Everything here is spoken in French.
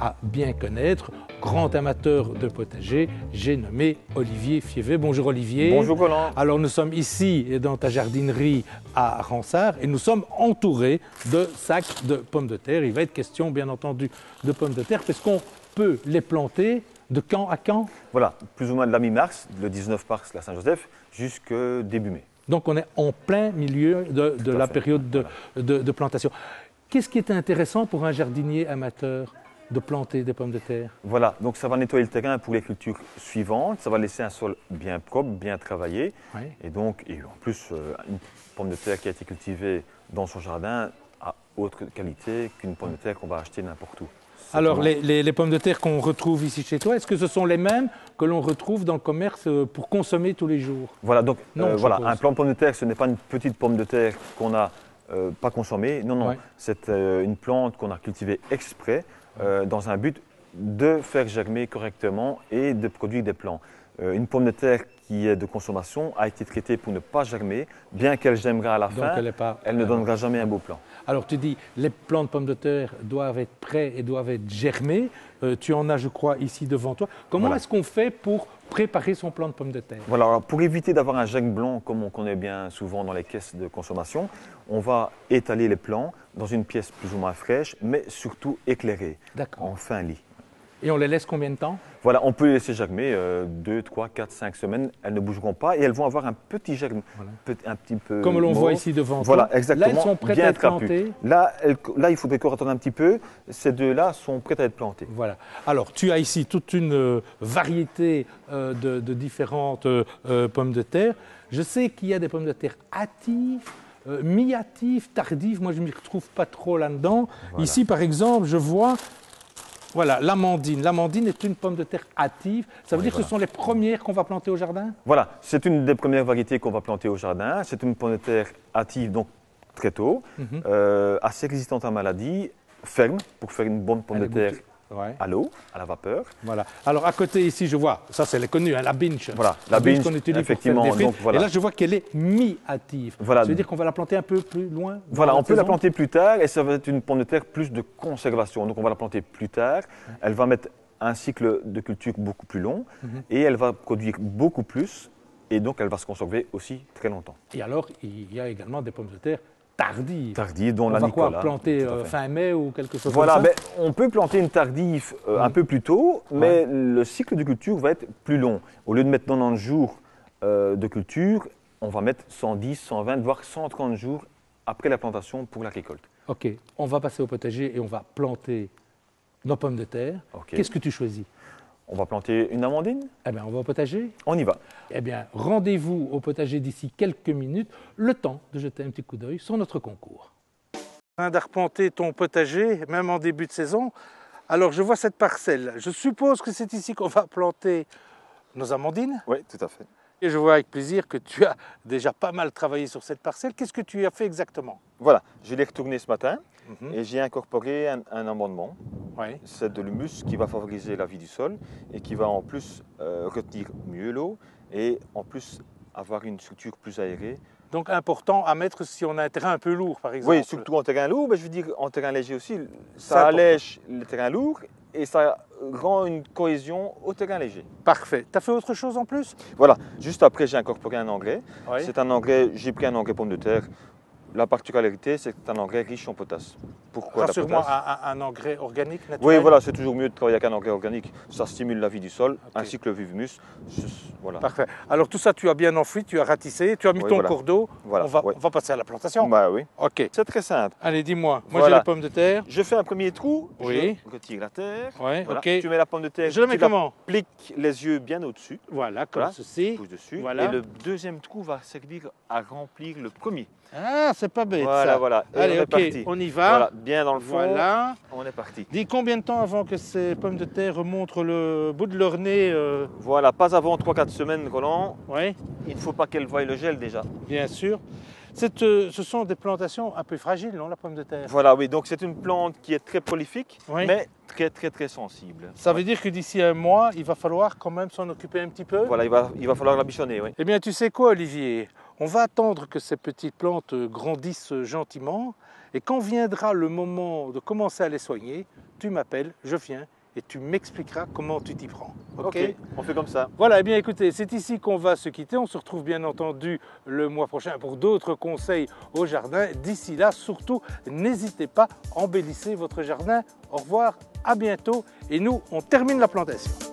à bien connaître, grand amateur de potager, j'ai nommé Olivier Fievet. Bonjour Olivier. Bonjour Roland. Alors nous sommes ici dans ta jardinerie à Ransard et nous sommes entourés de sacs de pommes de terre. Il va être question bien entendu de pommes de terre parce qu'on peut les planter de quand à quand? Voilà, plus ou moins de la mi-mars, le 19 mars, la Saint-Joseph, jusqu'au début mai. Donc on est en plein milieu de la période de plantation. Qu'est-ce qui est intéressant pour un jardinier amateur de planter des pommes de terre? Voilà, donc ça va nettoyer le terrain pour les cultures suivantes, ça va laisser un sol bien propre, bien travaillé. Oui. Et donc, en plus, une pomme de terre qui a été cultivée dans son jardin a autre qualité qu'une pomme de terre qu'on va acheter n'importe où. Alors, les pommes de terre qu'on retrouve ici chez toi, est-ce que ce sont les mêmes que l'on retrouve dans le commerce pour consommer tous les jours? Voilà, donc Non, voilà, un plant de pomme de terre, ce n'est pas une petite pomme de terre qu'on n'a pas consommée. Non, non, Ouais. c'est une plante qu'on a cultivée exprès dans un but de faire germer correctement et de produire des plants. Une pomme de terre qui est de consommation a été traitée pour ne pas germer, bien qu'elle germera à la Donc, fin, elle ne donnera jamais un beau plant. Alors tu dis, les plants de pommes de terre doivent être prêts et doivent être germés. Tu en as, je crois, ici devant toi. Comment Voilà. est-ce qu'on fait pour préparer son plant de pommes de terre? Voilà, alors pour éviter d'avoir un germe blanc comme on connaît bien souvent dans les caisses de consommation, on va étaler les plants dans une pièce plus ou moins fraîche, mais surtout éclairée, D'accord. en fin lit. Et on les laisse combien de temps? Voilà, on peut les laisser germer 2, 3, 4, 5 semaines, elles ne bougeront pas et elles vont avoir un petit germe, Voilà. un petit peu Comme l'on mauve. voit ici devant Voilà, toi. exactement. Là, elles sont prêtes bien à être trapues. plantées. Là, il faudrait qu'on attende un petit peu. Ces deux-là sont prêtes à être plantées. Voilà. Alors, tu as ici toute une variété de différentes pommes de terre. Je sais qu'il y a des pommes de terre hâtives, mi-hâtives, tardives. Moi, je ne m'y retrouve pas trop là-dedans. Voilà. Ici, par exemple, je vois... Voilà, l'amandine. L'amandine est une pomme de terre hâtive. Ça veut dire que ce sont les premières qu'on va planter au jardin? Voilà, c'est une des premières variétés qu'on va planter au jardin. C'est une pomme de terre hâtive, donc très tôt, assez résistante à maladies, ferme pour faire une bonne pomme de terre Ouais. à l'eau, à la vapeur. Voilà. Alors à côté ici, je vois, ça c'est les connus, hein, la binge. Voilà, la binge, qu'on utilise effectivement, pour faire des donc frites. voilà. Et là, je vois qu'elle est mi-hâtive. Voilà. Ça veut dire qu'on va la planter un peu plus loin dans Voilà, la on peut la saison? planter plus tard et ça va être une pomme de terre plus de conservation. Donc on va la planter plus tard. Elle va mettre un cycle de culture beaucoup plus long et elle va produire beaucoup plus et donc elle va se conserver aussi très longtemps. Et alors, il y a également des pommes de terre tardives. Tardive, dont On la va Nicolas. quoi planter tout à fait. fin mai ou quelque chose Voilà, comme ça? ben, on peut planter une tardive un peu plus tôt, mais le cycle de culture va être plus long. Au lieu de mettre 90 jours de culture, on va mettre 110, 120, voire 130 jours après la plantation pour la récolte. Ok, on va passer au potager et on va planter nos pommes de terre. Ok. Qu'est-ce que tu choisis? On va planter une amandine. Eh bien, on va au potager. On y va. Eh bien, rendez-vous au potager d'ici quelques minutes, le temps de jeter un petit coup d'œil sur notre concours. D'arpenter ton potager, même en début de saison. Alors, je vois cette parcelle. Je suppose que c'est ici qu'on va planter nos amandines. Oui, tout à fait. Et je vois avec plaisir que tu as déjà pas mal travaillé sur cette parcelle. Qu'est-ce que tu as fait exactement? Voilà, je l'ai retourné ce matin et j'ai incorporé un amendement. Oui. C'est de l'humus qui va favoriser la vie du sol et qui va en plus retenir mieux l'eau et en plus avoir une structure plus aérée. Donc, important à mettre si on a un terrain un peu lourd, par exemple. Oui, surtout en terrain lourd, mais je veux dire en terrain léger aussi. C'est Ça important. allège le terrain lourd et ça rend une cohésion au terrain léger. Parfait. Tu as fait autre chose en plus? Voilà, juste après j'ai incorporé un engrais. Oui. C'est un engrais, j'ai pris un engrais pomme de terre. La particularité, c'est que c'est un engrais riche en potasse. Pourquoi la Rassure-moi, potasse? un engrais organique, naturel? Oui, voilà, c'est toujours mieux de travailler avec un engrais organique. Ça stimule la vie du sol, ainsi que le vive-humus. Voilà. Parfait. Alors tout ça, tu as bien enfoui, tu as ratissé, tu as mis Oui, ton voilà. cours d'eau. Voilà, on oui. va passer à la plantation. Bah oui. Ok. C'est très simple. Allez, dis-moi. Moi, Voilà. j'ai les pommes de terre. Je fais un premier trou, Oui. je retire la terre. Oui, Voilà. ok. Tu mets la pomme de terre, Je la mets tu comment? appliques les yeux bien au-dessus. Voilà, comme Voilà. ceci. Pousse dessus. Voilà. Et le deuxième trou va servir à remplir le premier. Ah, c'est pas bête Voilà, ça. voilà. Et Allez, on est ok, parti. on y va. Voilà, bien dans le fond. Voilà. On est parti. Dis combien de temps avant que ces pommes de terre montrent le bout de leur nez Voilà, pas avant 3-4 semaines, Roland. Oui, Il ne faut pas qu'elle voie le gel déjà. bien sûr. Ce sont des plantations un peu fragiles, non, la pomme de terre? Voilà, oui, donc c'est une plante qui est très prolifique, Oui. mais très sensible. Ça veut dire que d'ici un mois, il va falloir quand même s'en occuper un petit peu? Voilà, il va falloir la bichonner, oui. Eh bien, tu sais quoi, Olivier? On va attendre que ces petites plantes grandissent gentiment et quand viendra le moment de commencer à les soigner, tu m'appelles, je viens et tu m'expliqueras comment tu t'y prends. Ok, on fait comme ça. Voilà, eh bien écoutez, c'est ici qu'on va se quitter. On se retrouve bien entendu le mois prochain pour d'autres conseils au jardin. D'ici là, surtout, n'hésitez pas, embellissez votre jardin. Au revoir, à bientôt et nous, on termine la plantation.